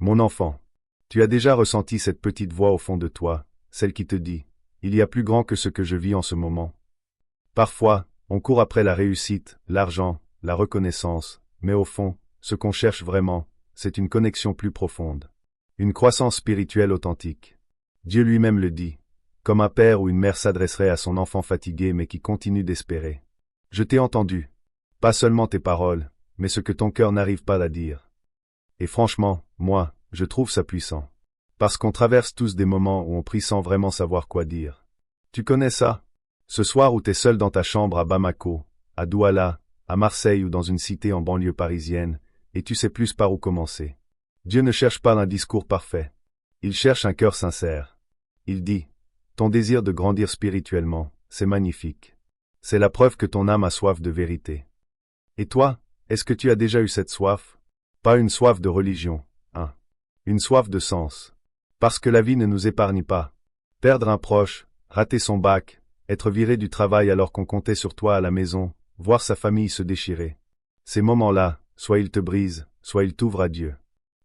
Mon enfant, tu as déjà ressenti cette petite voix au fond de toi, celle qui te dit « Il y a plus grand que ce que je vis en ce moment ». Parfois, on court après la réussite, l'argent, la reconnaissance, mais au fond, ce qu'on cherche vraiment, c'est une connexion plus profonde. Une croissance spirituelle authentique. Dieu lui-même le dit, comme un père ou une mère s'adresserait à son enfant fatigué mais qui continue d'espérer. Je t'ai entendu. Pas seulement tes paroles, mais ce que ton cœur n'arrive pas à dire. Et franchement, moi, je trouve ça puissant. Parce qu'on traverse tous des moments où on prie sans vraiment savoir quoi dire. Tu connais ça? Ce soir où t'es seul dans ta chambre à Bamako, à Douala, à Marseille ou dans une cité en banlieue parisienne, et tu sais plus par où commencer. Dieu ne cherche pas un discours parfait. Il cherche un cœur sincère. Il dit, ton désir de grandir spirituellement, c'est magnifique. C'est la preuve que ton âme a soif de vérité. Et toi, est-ce que tu as déjà eu cette soif? Pas une soif de religion, hein. Une soif de sens. Parce que la vie ne nous épargne pas. Perdre un proche, rater son bac, être viré du travail alors qu'on comptait sur toi à la maison, voir sa famille se déchirer. Ces moments-là, soit ils te brisent, soit ils t'ouvrent à Dieu.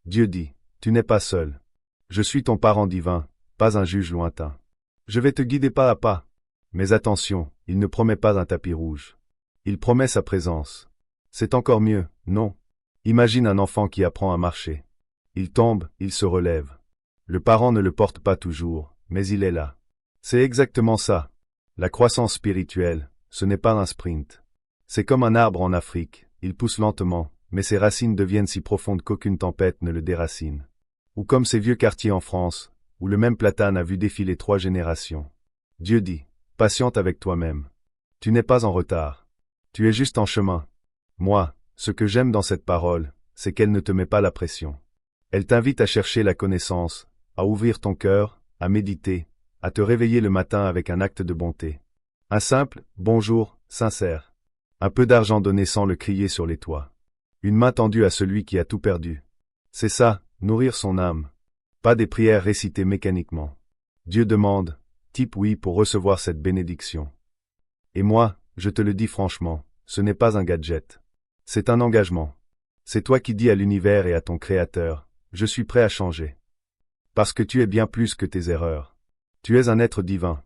Dieu dit, tu n'es pas seul. Je suis ton parent divin, pas un juge lointain. Je vais te guider pas à pas. Mais attention, il ne promet pas un tapis rouge. Il promet sa présence. C'est encore mieux, non? Imagine un enfant qui apprend à marcher. Il tombe, il se relève. Le parent ne le porte pas toujours, mais il est là. C'est exactement ça. La croissance spirituelle, ce n'est pas un sprint. C'est comme un arbre en Afrique, il pousse lentement, mais ses racines deviennent si profondes qu'aucune tempête ne le déracine. Ou comme ces vieux quartiers en France, où le même platane a vu défiler 3 générations. Dieu dit, patiente avec toi-même. Tu n'es pas en retard. Tu es juste en chemin. Moi, ce que j'aime dans cette parole, c'est qu'elle ne te met pas la pression. Elle t'invite à chercher la connaissance, à ouvrir ton cœur, à méditer, à te réveiller le matin avec un acte de bonté. Un simple « bonjour » sincère. Un peu d'argent donné sans le crier sur les toits. Une main tendue à celui qui a tout perdu. C'est ça, nourrir son âme. Pas des prières récitées mécaniquement. Dieu demande, type oui pour recevoir cette bénédiction. Et moi, je te le dis franchement, ce n'est pas un gadget. C'est un engagement. C'est toi qui dis à l'univers et à ton Créateur, je suis prêt à changer. Parce que tu es bien plus que tes erreurs. Tu es un être divin.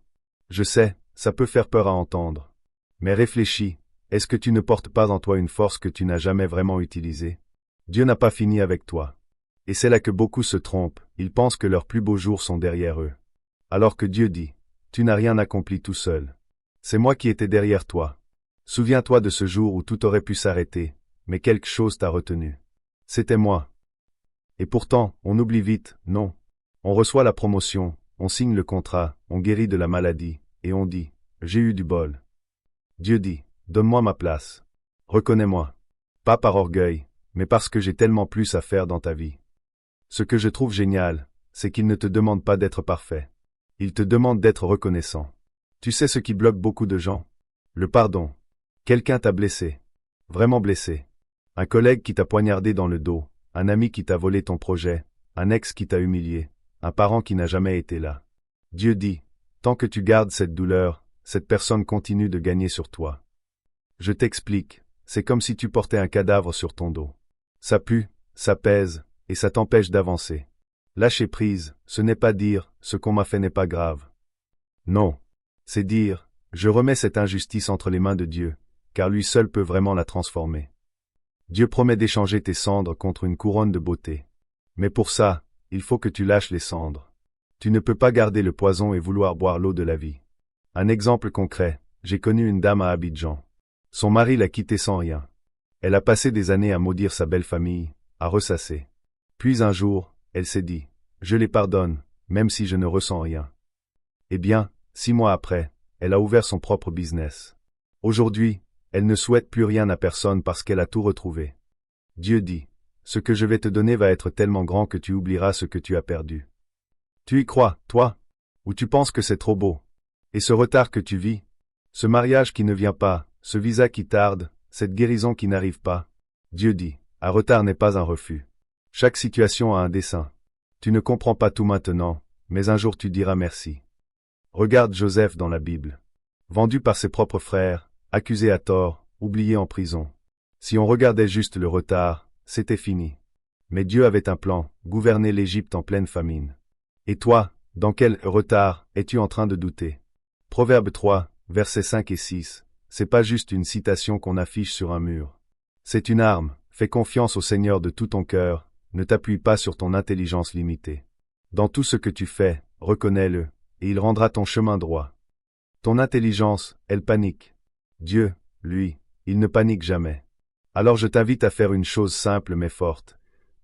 Je sais, ça peut faire peur à entendre. Mais réfléchis, est-ce que tu ne portes pas en toi une force que tu n'as jamais vraiment utilisée? Dieu n'a pas fini avec toi. Et c'est là que beaucoup se trompent, ils pensent que leurs plus beaux jours sont derrière eux. Alors que Dieu dit, tu n'as rien accompli tout seul. C'est moi qui étais derrière toi. Souviens-toi de ce jour où tout aurait pu s'arrêter, mais quelque chose t'a retenu. C'était moi. Et pourtant, on oublie vite, non. On reçoit la promotion, on signe le contrat, on guérit de la maladie, et on dit, j'ai eu du bol. Dieu dit, donne-moi ma place. Reconnais-moi. Pas par orgueil, mais parce que j'ai tellement plus à faire dans ta vie. Ce que je trouve génial, c'est qu'il ne te demande pas d'être parfait. Il te demande d'être reconnaissant. Tu sais ce qui bloque beaucoup de gens? Le pardon. Quelqu'un t'a blessé. Vraiment blessé. Un collègue qui t'a poignardé dans le dos, un ami qui t'a volé ton projet, un ex qui t'a humilié, un parent qui n'a jamais été là. Dieu dit, tant que tu gardes cette douleur, cette personne continue de gagner sur toi. Je t'explique, c'est comme si tu portais un cadavre sur ton dos. Ça pue, ça pèse, et ça t'empêche d'avancer. Lâcher prise, ce n'est pas dire, ce qu'on m'a fait n'est pas grave. Non. C'est dire, je remets cette injustice entre les mains de Dieu, car lui seul peut vraiment la transformer. Dieu promet d'échanger tes cendres contre une couronne de beauté. Mais pour ça, il faut que tu lâches les cendres. Tu ne peux pas garder le poison et vouloir boire l'eau de la vie. Un exemple concret, j'ai connu une dame à Abidjan. Son mari l'a quittée sans rien. Elle a passé des années à maudire sa belle famille, à ressasser. Puis un jour, elle s'est dit, je les pardonne, même si je ne ressens rien. Eh bien, 6 mois après, elle a ouvert son propre business. Aujourd'hui, elle ne souhaite plus rien à personne parce qu'elle a tout retrouvé. Dieu dit, ce que je vais te donner va être tellement grand que tu oublieras ce que tu as perdu. Tu y crois, toi? Ou tu penses que c'est trop beau? Et ce retard que tu vis? Ce mariage qui ne vient pas, ce visa qui tarde, cette guérison qui n'arrive pas? Dieu dit, un retard n'est pas un refus. Chaque situation a un dessein. Tu ne comprends pas tout maintenant, mais un jour tu diras merci. Regarde Joseph dans la Bible. Vendu par ses propres frères, accusé à tort, oublié en prison. Si on regardait juste le retard, c'était fini. Mais Dieu avait un plan, gouverner l'Égypte en pleine famine. Et toi, dans quel retard es-tu en train de douter? Proverbe 3, versets 5 et 6, c'est pas juste une citation qu'on affiche sur un mur. C'est une arme, fais confiance au Seigneur de tout ton cœur, ne t'appuie pas sur ton intelligence limitée. Dans tout ce que tu fais, reconnais-le, et il rendra ton chemin droit. Ton intelligence, elle panique. Dieu, lui, il ne panique jamais. Alors je t'invite à faire une chose simple mais forte.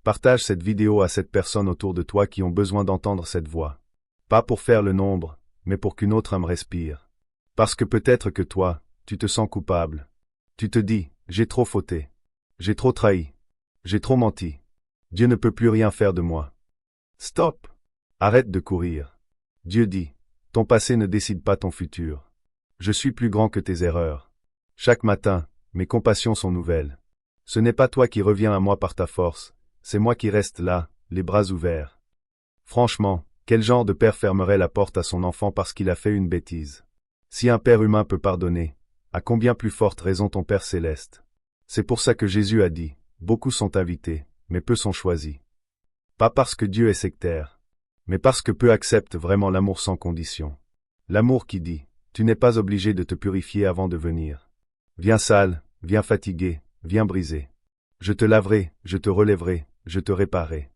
Partage cette vidéo à cette personne autour de toi qui ont besoin d'entendre cette voix. Pas pour faire le nombre, mais pour qu'une autre âme respire. Parce que peut-être que toi, tu te sens coupable. Tu te dis, j'ai trop fauté. J'ai trop trahi. J'ai trop menti. Dieu ne peut plus rien faire de moi. Stop! Arrête de courir. Dieu dit, ton passé ne décide pas ton futur. Je suis plus grand que tes erreurs. Chaque matin, mes compassions sont nouvelles. Ce n'est pas toi qui reviens à moi par ta force, c'est moi qui reste là, les bras ouverts. Franchement, quel genre de père fermerait la porte à son enfant parce qu'il a fait une bêtise? Si un père humain peut pardonner, à combien plus forte raison ton Père céleste? C'est pour ça que Jésus a dit, beaucoup sont invités, mais peu sont choisis. Pas parce que Dieu est sectaire, mais parce que peu acceptent vraiment l'amour sans condition. L'amour qui dit, tu n'es pas obligé de te purifier avant de venir. Viens sale, viens fatigué, viens brisé. Je te laverai, je te relèverai, je te réparerai.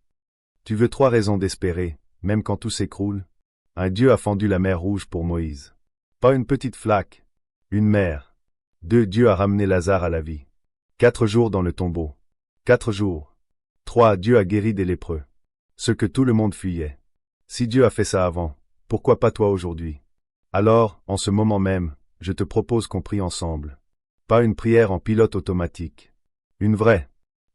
Tu veux 3 raisons d'espérer, même quand tout s'écroule? Un Dieu a fendu la mer Rouge pour Moïse. Pas une petite flaque, une mer. 2 Dieu a ramené Lazare à la vie. 4 jours dans le tombeau. 4 jours. 3 Dieu a guéri des lépreux. Ce que tout le monde fuyait. Si Dieu a fait ça avant, pourquoi pas toi aujourd'hui? Alors, en ce moment même, je te propose qu'on prie ensemble. Pas une prière en pilote automatique. Une vraie.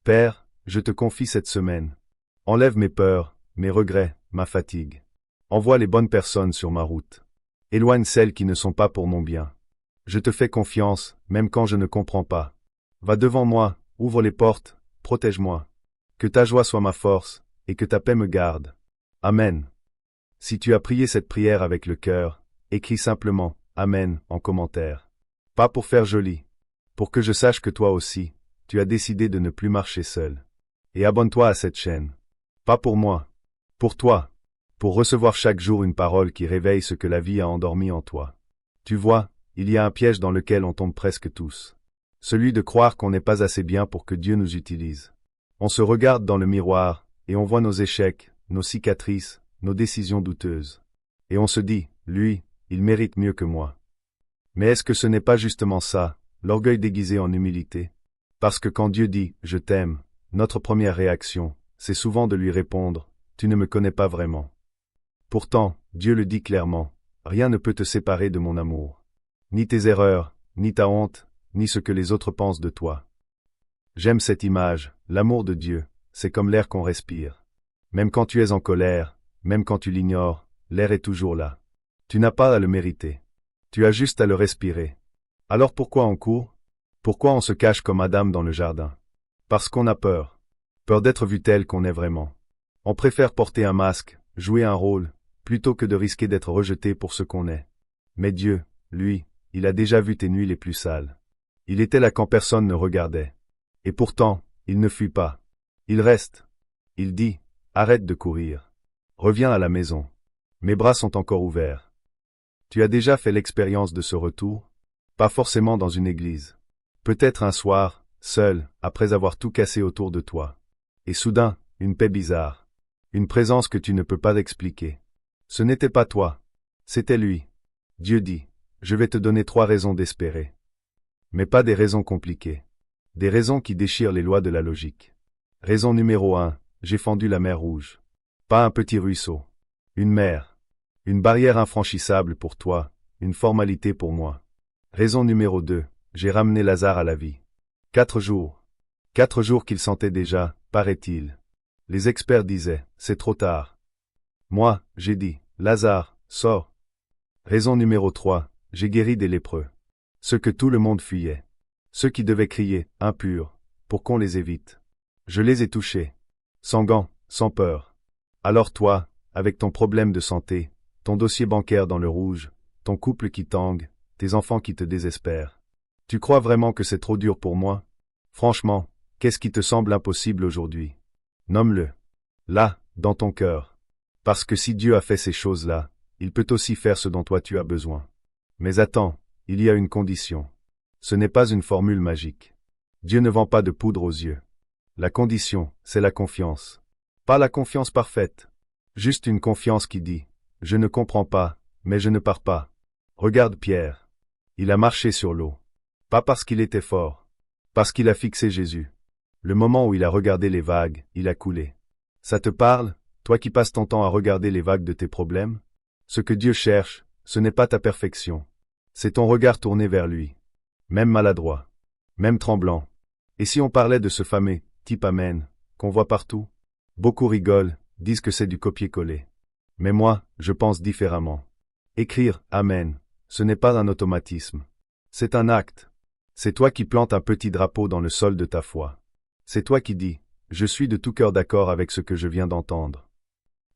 Père, je te confie cette semaine. Enlève mes peurs, mes regrets, ma fatigue. Envoie les bonnes personnes sur ma route. Éloigne celles qui ne sont pas pour mon bien. Je te fais confiance, même quand je ne comprends pas. Va devant moi, ouvre les portes, protège-moi. Que ta joie soit ma force, et que ta paix me garde. Amen. Si tu as prié cette prière avec le cœur, écris simplement « Amen » en commentaire. Pas pour faire joli. Pour que je sache que toi aussi, tu as décidé de ne plus marcher seul. Et abonne-toi à cette chaîne. Pas pour moi. Pour toi. Pour recevoir chaque jour une parole qui réveille ce que la vie a endormi en toi. Tu vois, il y a un piège dans lequel on tombe presque tous. Celui de croire qu'on n'est pas assez bien pour que Dieu nous utilise. On se regarde dans le miroir, et on voit nos échecs, nos cicatrices, nos décisions douteuses. Et on se dit, lui, il mérite mieux que moi. Mais est-ce que ce n'est pas justement ça, l'orgueil déguisé en humilité? Parce que quand Dieu dit « je t'aime », notre première réaction, c'est souvent de lui répondre « tu ne me connais pas vraiment ». Pourtant, Dieu le dit clairement, rien ne peut te séparer de mon amour. Ni tes erreurs, ni ta honte, ni ce que les autres pensent de toi. J'aime cette image, l'amour de Dieu, c'est comme l'air qu'on respire. Même quand tu es en colère, même quand tu l'ignores, l'air est toujours là. Tu n'as pas à le mériter. Tu as juste à le respirer. Alors pourquoi on court? Pourquoi on se cache comme Adam dans le jardin? Parce qu'on a peur. Peur d'être vu tel qu'on est vraiment. On préfère porter un masque, jouer un rôle, plutôt que de risquer d'être rejeté pour ce qu'on est. Mais Dieu, lui, il a déjà vu tes nuits les plus sales. Il était là quand personne ne regardait. Et pourtant, il ne fuit pas. Il reste. Il dit, arrête de courir. Reviens à la maison. Mes bras sont encore ouverts. Tu as déjà fait l'expérience de ce retour? Pas forcément dans une église. Peut-être un soir, seul, après avoir tout cassé autour de toi. Et soudain, une paix bizarre. Une présence que tu ne peux pas expliquer. Ce n'était pas toi. C'était lui. Dieu dit, je vais te donner 3 raisons d'espérer. Mais pas des raisons compliquées. Des raisons qui déchirent les lois de la logique. Raison numéro 1, j'ai fendu la mer Rouge. Pas un petit ruisseau. Une mer. Une barrière infranchissable pour toi, une formalité pour moi. Raison numéro 2, j'ai ramené Lazare à la vie. 4 jours. 4 jours qu'il sentait déjà, paraît-il. Les experts disaient, c'est trop tard. Moi, j'ai dit, Lazare, sors. Raison numéro 3, j'ai guéri des lépreux. Ceux que tout le monde fuyait. Ceux qui devaient crier, impurs, pour qu'on les évite. Je les ai touchés. Sans gants, sans peur. Alors toi, avec ton problème de santé, ton dossier bancaire dans le rouge, ton couple qui tangue, tes enfants qui te désespèrent. Tu crois vraiment que c'est trop dur pour moi? Franchement, qu'est-ce qui te semble impossible aujourd'hui? Nomme-le. Là, dans ton cœur. Parce que si Dieu a fait ces choses-là, il peut aussi faire ce dont toi tu as besoin. Mais attends, il y a une condition. Ce n'est pas une formule magique. Dieu ne vend pas de poudre aux yeux. La condition, c'est la confiance. Pas la confiance parfaite. Juste une confiance qui dit « Je ne comprends pas, mais je ne pars pas ». Regarde Pierre. Il a marché sur l'eau. Pas parce qu'il était fort. Parce qu'il a fixé Jésus. Le moment où il a regardé les vagues, il a coulé. Ça te parle, toi qui passes ton temps à regarder les vagues de tes problèmes? Ce que Dieu cherche, ce n'est pas ta perfection. C'est ton regard tourné vers lui. Même maladroit. Même tremblant. Et si on parlait de ce fameux « type Amen » qu'on voit partout? Beaucoup rigolent, disent que c'est du copier-coller. Mais moi, je pense différemment. Écrire « Amen », ce n'est pas un automatisme. C'est un acte. C'est toi qui plantes un petit drapeau dans le sol de ta foi. C'est toi qui dis « Je suis de tout cœur d'accord avec ce que je viens d'entendre ».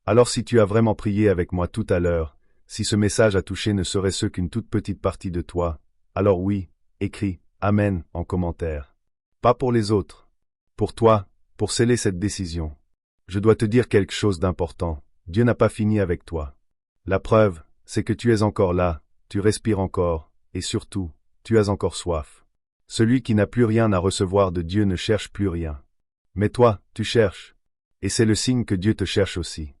Alors si tu as vraiment prié avec moi tout à l'heure, si ce message a touché ne serait-ce qu'une toute petite partie de toi, alors oui, écris « Amen » en commentaire. Pas pour les autres. Pour toi, pour sceller cette décision. Je dois te dire quelque chose d'important. Dieu n'a pas fini avec toi. La preuve, c'est que tu es encore là, tu respires encore, et surtout, tu as encore soif. Celui qui n'a plus rien à recevoir de Dieu ne cherche plus rien. Mais toi, tu cherches. Et c'est le signe que Dieu te cherche aussi.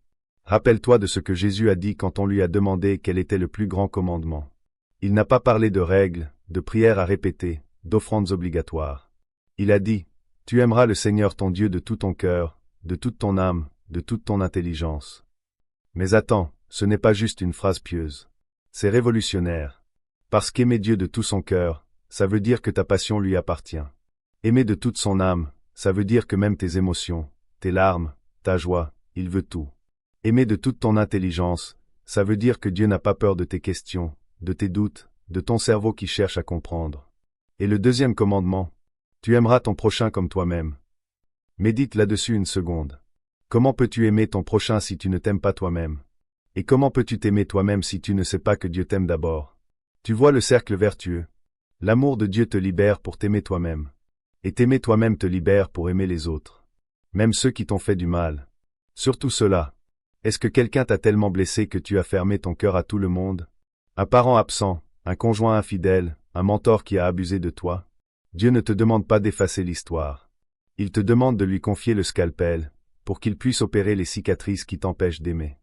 Rappelle-toi de ce que Jésus a dit quand on lui a demandé quel était le plus grand commandement. Il n'a pas parlé de règles, de prières à répéter, d'offrandes obligatoires. Il a dit, « Tu aimeras le Seigneur ton Dieu de tout ton cœur, de toute ton âme, de toute ton intelligence. » Mais attends, ce n'est pas juste une phrase pieuse. C'est révolutionnaire. Parce qu'aimer Dieu de tout son cœur, ça veut dire que ta passion lui appartient. Aimer de toute son âme, ça veut dire que même tes émotions, tes larmes, ta joie, il veut tout. Aimer de toute ton intelligence, ça veut dire que Dieu n'a pas peur de tes questions, de tes doutes, de ton cerveau qui cherche à comprendre. Et le deuxième commandement, tu aimeras ton prochain comme toi-même. Médite là-dessus une seconde. Comment peux-tu aimer ton prochain si tu ne t'aimes pas toi-même? Et comment peux-tu t'aimer toi-même si tu ne sais pas que Dieu t'aime d'abord? Tu vois le cercle vertueux. L'amour de Dieu te libère pour t'aimer toi-même. Et t'aimer toi-même te libère pour aimer les autres. Même ceux qui t'ont fait du mal. Surtout ceux-là. Est-ce que quelqu'un t'a tellement blessé que tu as fermé ton cœur à tout le monde? Un parent absent, un conjoint infidèle, un mentor qui a abusé de toi? Dieu ne te demande pas d'effacer l'histoire. Il te demande de lui confier le scalpel, pour qu'il puisse opérer les cicatrices qui t'empêchent d'aimer.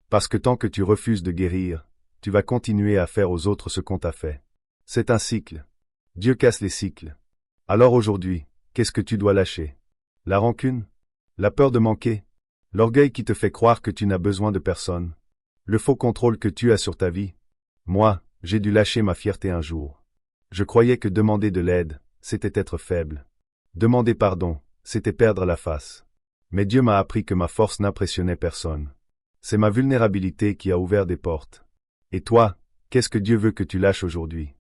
Parce que tant que tu refuses de guérir, tu vas continuer à faire aux autres ce qu'on t'a fait. C'est un cycle. Dieu casse les cycles. Alors aujourd'hui, qu'est-ce que tu dois lâcher? La rancune? La peur de manquer? L'orgueil qui te fait croire que tu n'as besoin de personne? Le faux contrôle que tu as sur ta vie? Moi, j'ai dû lâcher ma fierté un jour. Je croyais que demander de l'aide, c'était être faible. Demander pardon, c'était perdre la face. Mais Dieu m'a appris que ma force n'impressionnait personne. C'est ma vulnérabilité qui a ouvert des portes. Et toi, qu'est-ce que Dieu veut que tu lâches aujourd'hui?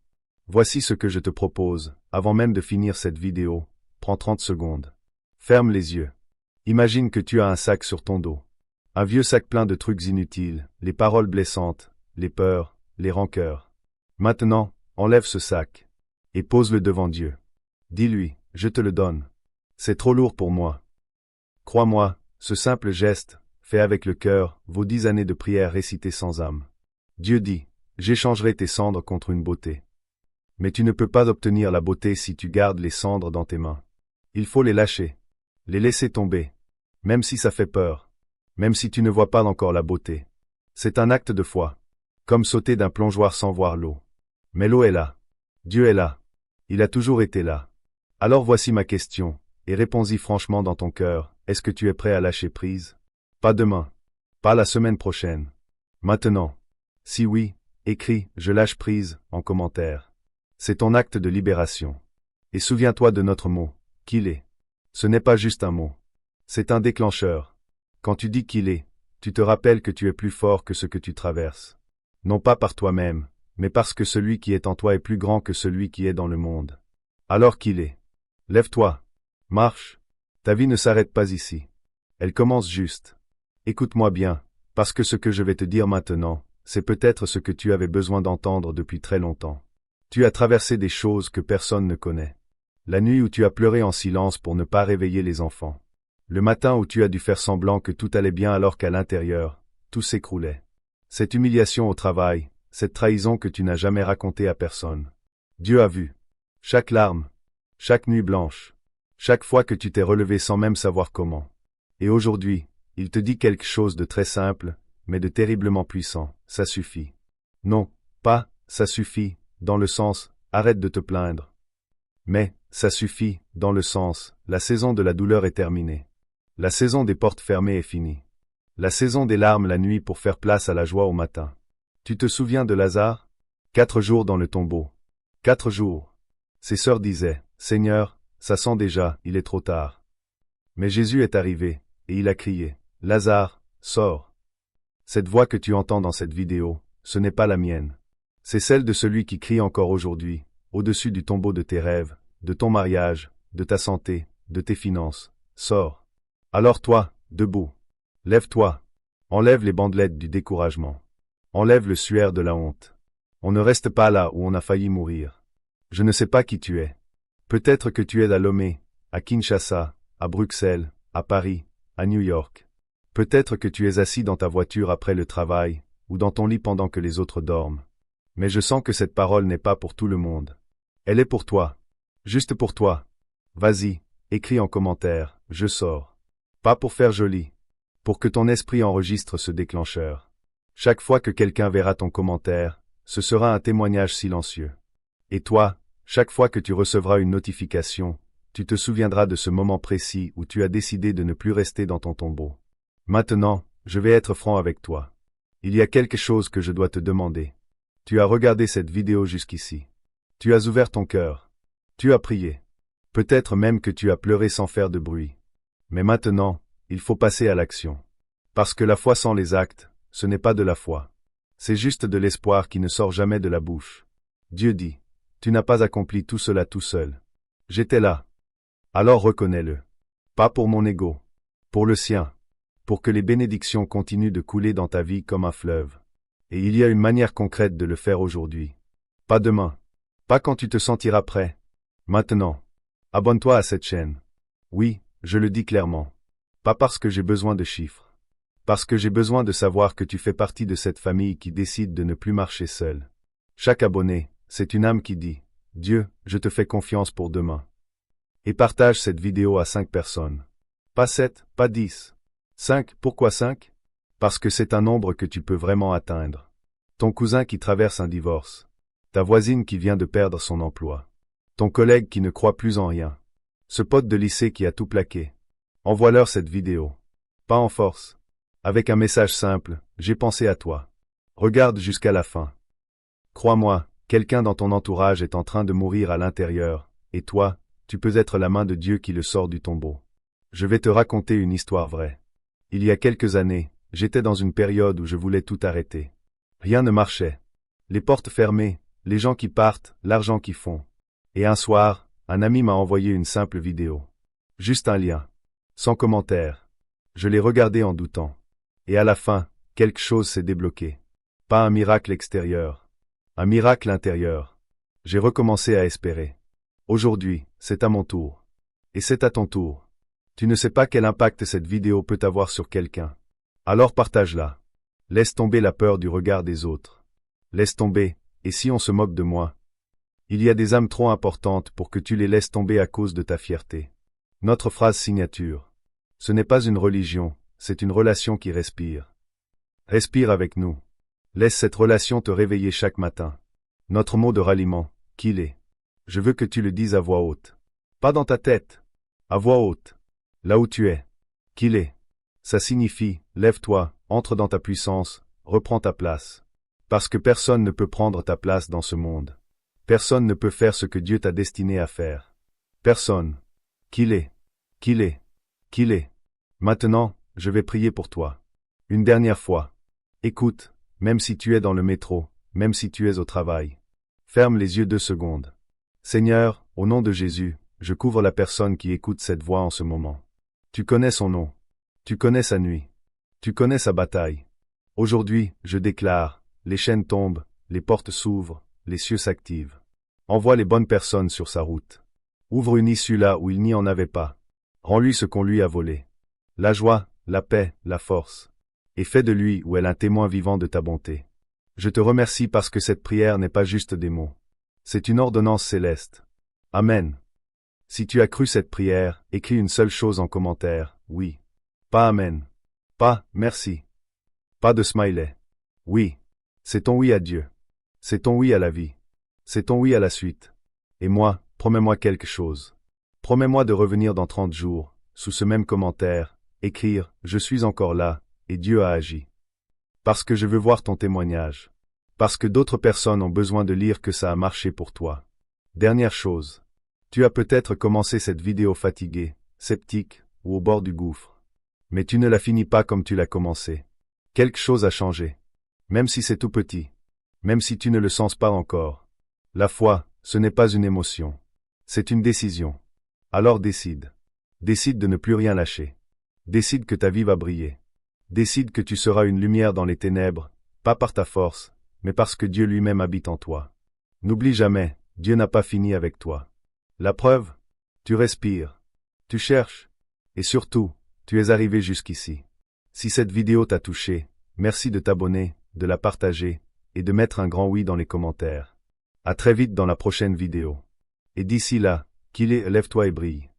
Voici ce que je te propose, avant même de finir cette vidéo. Prends 30 secondes. Ferme les yeux. Imagine que tu as un sac sur ton dos. Un vieux sac plein de trucs inutiles, les paroles blessantes, les peurs, les rancœurs. Maintenant, enlève ce sac. Et pose-le devant Dieu. Dis-lui, je te le donne. C'est trop lourd pour moi. Crois-moi, ce simple geste, fait avec le cœur, vaut 10 années de prière récitées sans âme. Dieu dit, j'échangerai tes cendres contre une beauté. Mais tu ne peux pas obtenir la beauté si tu gardes les cendres dans tes mains. Il faut les lâcher. Les laisser tomber. Même si ça fait peur. Même si tu ne vois pas encore la beauté. C'est un acte de foi. Comme sauter d'un plongeoir sans voir l'eau. Mais l'eau est là. Dieu est là. Il a toujours été là. Alors voici ma question, et réponds-y franchement dans ton cœur, est-ce que tu es prêt à lâcher prise? Pas demain. Pas la semaine prochaine. Maintenant. Si oui, écris « Je lâche prise » en commentaire. C'est ton acte de libération. Et souviens-toi de notre mot, qu'il est. Ce n'est pas juste un mot. C'est un déclencheur. Quand tu dis qu'il est, tu te rappelles que tu es plus fort que ce que tu traverses. Non pas par toi-même, mais parce que celui qui est en toi est plus grand que celui qui est dans le monde. Alors qu'il est. Lève-toi. Marche. Ta vie ne s'arrête pas ici. Elle commence juste. Écoute-moi bien, parce que ce que je vais te dire maintenant, c'est peut-être ce que tu avais besoin d'entendre depuis très longtemps. Tu as traversé des choses que personne ne connaît. La nuit où tu as pleuré en silence pour ne pas réveiller les enfants. Le matin où tu as dû faire semblant que tout allait bien alors qu'à l'intérieur, tout s'écroulait. Cette humiliation au travail, cette trahison que tu n'as jamais racontée à personne. Dieu a vu. Chaque larme, chaque nuit blanche, chaque fois que tu t'es relevé sans même savoir comment. Et aujourd'hui, il te dit quelque chose de très simple, mais de terriblement puissant. Ça suffit. Non, pas, ça suffit, dans le sens, arrête de te plaindre. Mais, ça suffit, dans le sens, la saison de la douleur est terminée. La saison des portes fermées est finie. La saison des larmes la nuit pour faire place à la joie au matin. Tu te souviens de Lazare? 4 jours dans le tombeau. 4 jours. Ses sœurs disaient, Seigneur, ça sent déjà, il est trop tard. Mais Jésus est arrivé, et il a crié, Lazare, sors. Cette voix que tu entends dans cette vidéo, ce n'est pas la mienne. C'est celle de celui qui crie encore aujourd'hui, au-dessus du tombeau de tes rêves, de ton mariage, de ta santé, de tes finances. Sors. Alors toi, debout. Lève-toi. Enlève les bandelettes du découragement. Enlève le suaire de la honte. On ne reste pas là où on a failli mourir. Je ne sais pas qui tu es. Peut-être que tu es à Lomé, à Kinshasa, à Bruxelles, à Paris, à New York. Peut-être que tu es assis dans ta voiture après le travail, ou dans ton lit pendant que les autres dorment. Mais je sens que cette parole n'est pas pour tout le monde. Elle est pour toi. Juste pour toi. Vas-y, écris en commentaire, je sors. Pas pour faire joli. Pour que ton esprit enregistre ce déclencheur. Chaque fois que quelqu'un verra ton commentaire, ce sera un témoignage silencieux. Et toi, chaque fois que tu recevras une notification, tu te souviendras de ce moment précis où tu as décidé de ne plus rester dans ton tombeau. Maintenant, je vais être franc avec toi. Il y a quelque chose que je dois te demander. Tu as regardé cette vidéo jusqu'ici. Tu as ouvert ton cœur. Tu as prié. Peut-être même que tu as pleuré sans faire de bruit. Mais maintenant, il faut passer à l'action. Parce que la foi sans les actes, ce n'est pas de la foi. C'est juste de l'espoir qui ne sort jamais de la bouche. Dieu dit, tu n'as pas accompli tout cela tout seul. J'étais là. Alors reconnais-le. Pas pour mon ego. Pour le sien. Pour que les bénédictions continuent de couler dans ta vie comme un fleuve. Et il y a une manière concrète de le faire aujourd'hui. Pas demain. Pas quand tu te sentiras prêt. Maintenant. Abonne-toi à cette chaîne. Oui, je le dis clairement. Pas parce que j'ai besoin de chiffres. Parce que j'ai besoin de savoir que tu fais partie de cette famille qui décide de ne plus marcher seul. Chaque abonné, c'est une âme qui dit, Dieu, je te fais confiance pour demain. Et partage cette vidéo à 5 personnes. Pas 7, pas 10. 5, pourquoi 5? Parce que c'est un nombre que tu peux vraiment atteindre. Ton cousin qui traverse un divorce. Ta voisine qui vient de perdre son emploi. Ton collègue qui ne croit plus en rien. Ce pote de lycée qui a tout plaqué. Envoie-leur cette vidéo. Pas en force. Avec un message simple, j'ai pensé à toi. Regarde jusqu'à la fin. Crois-moi, quelqu'un dans ton entourage est en train de mourir à l'intérieur, et toi, tu peux être la main de Dieu qui le sort du tombeau. Je vais te raconter une histoire vraie. Il y a quelques années, j'étais dans une période où je voulais tout arrêter. Rien ne marchait. Les portes fermées, les gens qui partent, l'argent qui fond. Et un soir, un ami m'a envoyé une simple vidéo. Juste un lien. Sans commentaire. Je l'ai regardé en doutant. Et à la fin, quelque chose s'est débloqué. Pas un miracle extérieur. Un miracle intérieur. J'ai recommencé à espérer. Aujourd'hui, c'est à mon tour. Et c'est à ton tour. Tu ne sais pas quel impact cette vidéo peut avoir sur quelqu'un. Alors partage-la. Laisse tomber la peur du regard des autres. Laisse tomber, et si on se moque de moi? Il y a des âmes trop importantes pour que tu les laisses tomber à cause de ta fierté. Notre phrase signature. Ce n'est pas une religion, c'est une relation qui respire. Respire avec nous. Laisse cette relation te réveiller chaque matin. Notre mot de ralliement, qu'il est. Je veux que tu le dises à voix haute. Pas dans ta tête. À voix haute. Là où tu es. Qu'il est. Ça signifie, lève-toi, entre dans ta puissance, reprends ta place. Parce que personne ne peut prendre ta place dans ce monde. Personne ne peut faire ce que Dieu t'a destiné à faire. Personne. Qu'il est. Qu'il est. Qu'il est. Maintenant, je vais prier pour toi. Une dernière fois. Écoute, même si tu es dans le métro, même si tu es au travail. Ferme les yeux 2 secondes. Seigneur, au nom de Jésus, je couvre la personne qui écoute cette voix en ce moment. Tu connais son nom. Tu connais sa nuit. Tu connais sa bataille. Aujourd'hui, je déclare, les chaînes tombent, les portes s'ouvrent, les cieux s'activent. Envoie les bonnes personnes sur sa route. Ouvre une issue là où il n'y en avait pas. Rends-lui ce qu'on lui a volé. la joie, la paix, la force. Et fais de lui ou elle un témoin vivant de ta bonté. Je te remercie parce que cette prière n'est pas juste des mots. C'est une ordonnance céleste. Amen. Si tu as cru cette prière, écris une seule chose en commentaire, oui. Pas Amen. Pas merci. Pas de smiley. Oui. C'est ton oui à Dieu. C'est ton oui à la vie. C'est ton oui à la suite. Et moi, promets-moi quelque chose. Promets-moi de revenir dans 30 jours, sous ce même commentaire, écrire « Je suis encore là, et Dieu a agi ». Parce que je veux voir ton témoignage. Parce que d'autres personnes ont besoin de lire que ça a marché pour toi. Dernière chose. Tu as peut-être commencé cette vidéo fatigué, sceptique, ou au bord du gouffre. Mais tu ne la finis pas comme tu l'as commencé. Quelque chose a changé. Même si c'est tout petit. Même si tu ne le sens pas encore. La foi, ce n'est pas une émotion. C'est une décision. Alors décide. Décide de ne plus rien lâcher. Décide que ta vie va briller. Décide que tu seras une lumière dans les ténèbres, pas par ta force, mais parce que Dieu lui-même habite en toi. N'oublie jamais, Dieu n'a pas fini avec toi. La preuve? Tu respires. Tu cherches. Et surtout, tu es arrivé jusqu'ici. Si cette vidéo t'a touché, merci de t'abonner, de la partager, et de mettre un grand oui dans les commentaires. À très vite dans la prochaine vidéo. Et d'ici là, qu'il est, lève-toi et brille.